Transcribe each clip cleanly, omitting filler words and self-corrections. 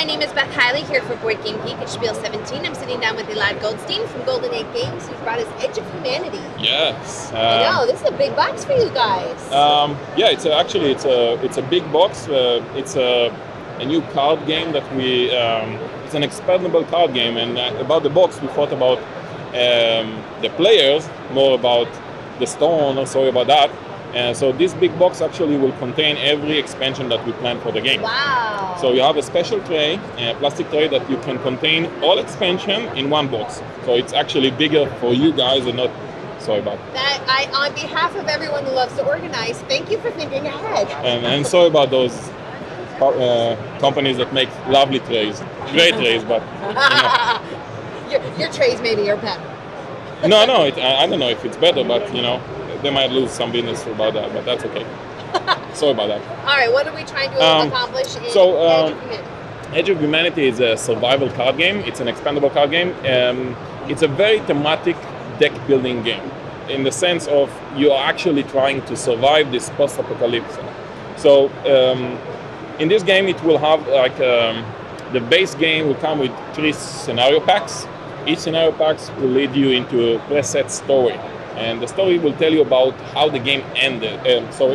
my name is Beth Hiley here for Board Game Geek at SPIEL 17. I'm sitting down with Elad Goldstein from Golden Egg Games, who's brought us Edge of Humanity. Yes. I know, this is a big box for you guys. Yeah, it's a big box. It's a new card game that it's an expandable card game, and about the box we thought about the players, more about the stone, sorry about that. So this big box actually will contain every expansion that we plan for the game. Wow. So you have a special tray, a plastic tray that you can contain all expansion in one box. So it's actually bigger for you guys and not, sorry about that. On behalf of everyone who loves to organize, thank you for thinking ahead. And sorry about those companies that make lovely trays, great trays, but you know. your trays maybe are better. No, I don't know if it's better, but you know, they might lose some business about that, but that's okay. Sorry about that. All right, what are we trying to accomplish in Edge of Humanity? Edge of Humanity is a survival card game. It's an expandable card game. It's a very thematic deck building game in the sense of you are actually trying to survive this post-apocalypse. So in this game, it will have like the base game will come with 3 scenario packs. Each scenario packs will lead you into a preset story. And the story will tell you about how the game ended,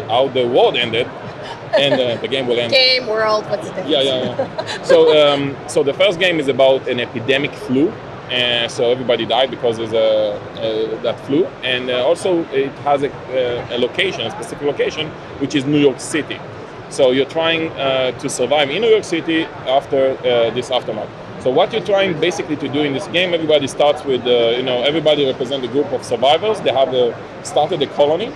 how the world ended, and the game will end. Game, world, what's the difference? Yeah. So the first game is about an epidemic flu, and so everybody died because of that flu. And also it has a location, a specific location, which is New York City. So you're trying to survive in New York City after this aftermath. So what you're trying basically to do in this game, everybody starts with, everybody represents a group of survivors. They have started a colony,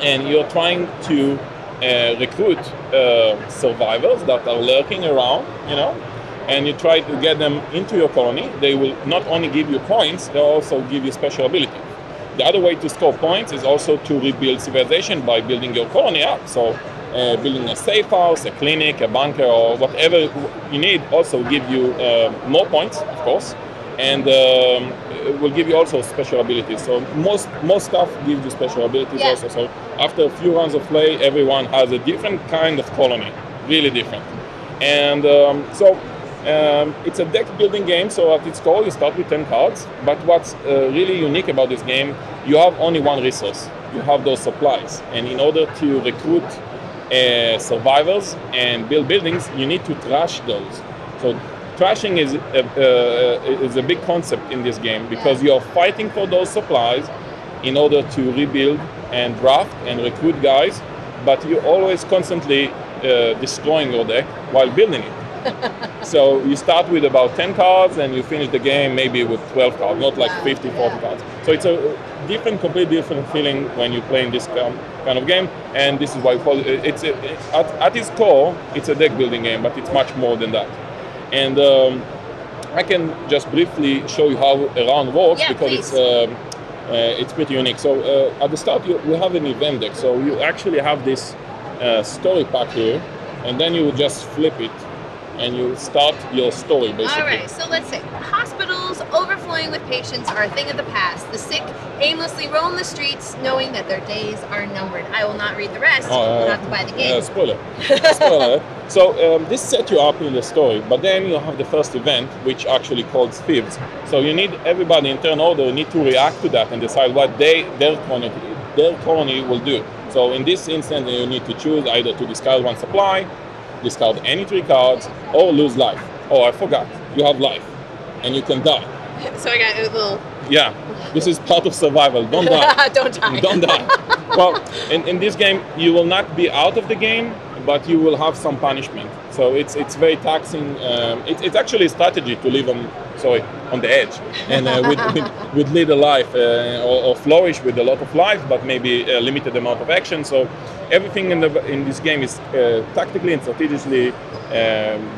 and you're trying to recruit survivors that are lurking around, and you try to get them into your colony. They will not only give you points, they'll also give you special ability. The other way to score points is also to rebuild civilization by building your colony up. So building a safe house, a clinic, a bunker, or whatever you need also give you more points, of course, and it will give you also special abilities. So most stuff gives you special abilities also. So after a few rounds of play, everyone has a different kind of colony, really different. And it's a deck building game, so at its core you start with 10 cards, but what's really unique about this game, you have only one resource. You have those supplies, and in order to recruit survivors and build buildings, you need to trash those. So trashing is a big concept in this game because you are fighting for those supplies in order to rebuild and draft and recruit guys, but you're always constantly destroying your deck while building it. So you start with about 10 cards and you finish the game maybe with 12 cards, not like 50, 40 cards. So it's a completely different feeling when you play in this kind of game, and this is why we call it, at its core, it's a deck building game, but it's much more than that. And I can just briefly show you how a round works, because it's pretty unique. So at the start, we have an event deck. So you actually have this story pack here, and then you just flip it, and you start your story, basically. All right, so let's say hospitals overflowing with patients are a thing of the past. The sick aimlessly roam the streets knowing that their days are numbered. I will not read the rest. You'll have to buy the game. Spoiler. So this sets you up in the story, but then you have the first event, which actually called Thieves. So you need everybody in turn order need to react to that and decide what their colony will do. So in this instance, you need to choose either to discard one supply, discard any 3 cards, or lose life. Oh, I forgot. You have life, and you can die. So I got a little... Yeah, this is part of survival. Don't die. Don't die. Don't die. Well, in this game, you will not be out of the game, but you will have some punishment. So it's very taxing. It's actually a strategy to live on the edge, and with little life, or flourish with a lot of life, but maybe a limited amount of action. So everything in this game is tactically and strategically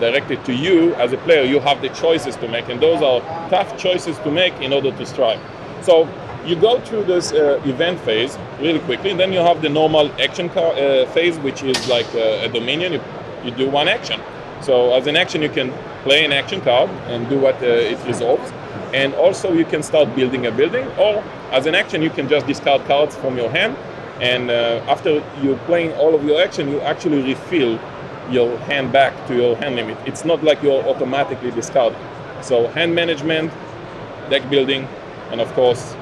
directed to you as a player. You have the choices to make, and those are tough choices to make in order to strive. So you go through this event phase really quickly, and then you have the normal action phase, which is like a dominion. You do one action. So as an action, you can play an action card and do what it resolves. And also you can start building a building, or as an action, you can just discard cards from your hand. And after you're playing all of your action, you actually refill your hand back to your hand limit. It's not like you're automatically discarding. So hand management, deck building, and of course,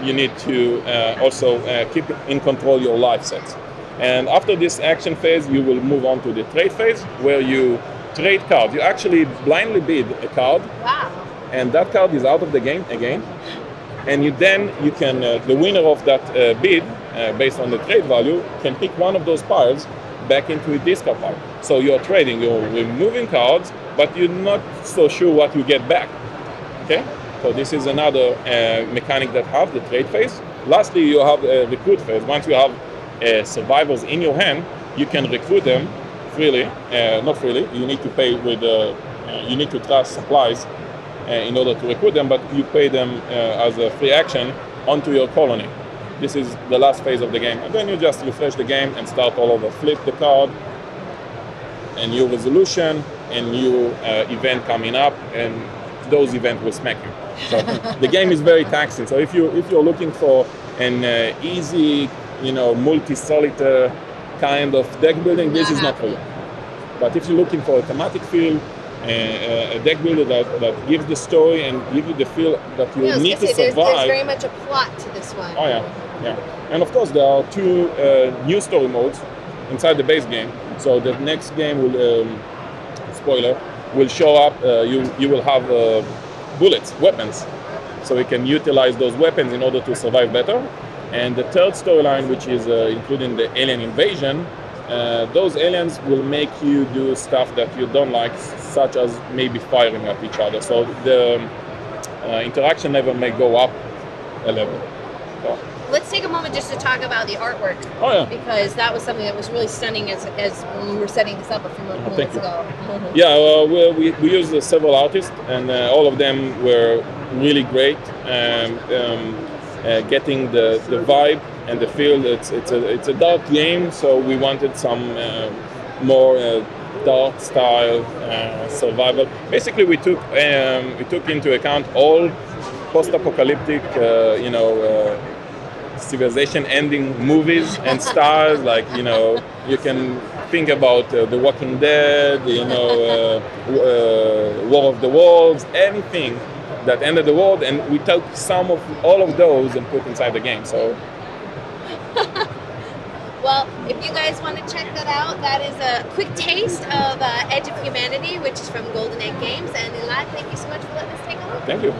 you need to also keep in control your life sets. And after this action phase, you will move on to the trade phase, where you trade cards. You actually blindly bid a card. Wow. And that card is out of the game again. And you can, the winner of that bid, based on the trade value, can pick one of those piles back into a discard pile. So you're trading, you're removing cards, but you're not so sure what you get back. Okay? So this is another mechanic that have the trade phase. Lastly, you have a recruit phase. Once you have survivors in your hand, you can recruit them freely, not freely. You need to pay with, you need to trust supplies in order to recruit them, but you pay them as a free action onto your colony. This is the last phase of the game. And then you just refresh the game and start all over. Flip the card, and new resolution, and new event coming up, and those events will smack you. So the game is very taxing. So if you're looking for an easy, multi-solitaire kind of deck building, this is not for you. But if you're looking for a thematic feel, a deck builder that gives the story and gives you the feel that you need to survive. There's very much a plot to this one. Oh yeah. And of course there are 2 new story modes inside the base game. So the next game will, spoiler, will show up. You will have bullets, weapons, so we can utilize those weapons in order to survive better. And the third storyline, which is including the alien invasion, those aliens will make you do stuff that you don't like, such as maybe firing at each other. So the interaction level may go up a level. So. Let's take a moment just to talk about the artwork. Oh yeah. Because that was something that was really stunning as when we were setting this up a few moments ago. Yeah, we used several artists, and all of them were really great. Getting the vibe and the feel. It's a dark game, so we wanted some more dark style survival. Basically, we took into account all post-apocalyptic, civilization ending movies and styles. Like you can think about The Walking Dead, War of the Worlds, anything that ended the world, and we took some of all of those and put inside the game. So. Well, if you guys want to check that out, that is a quick taste of Edge of Humanity, which is from Golden Egg Games. And Elad, thank you so much for letting us take a look. Thank you.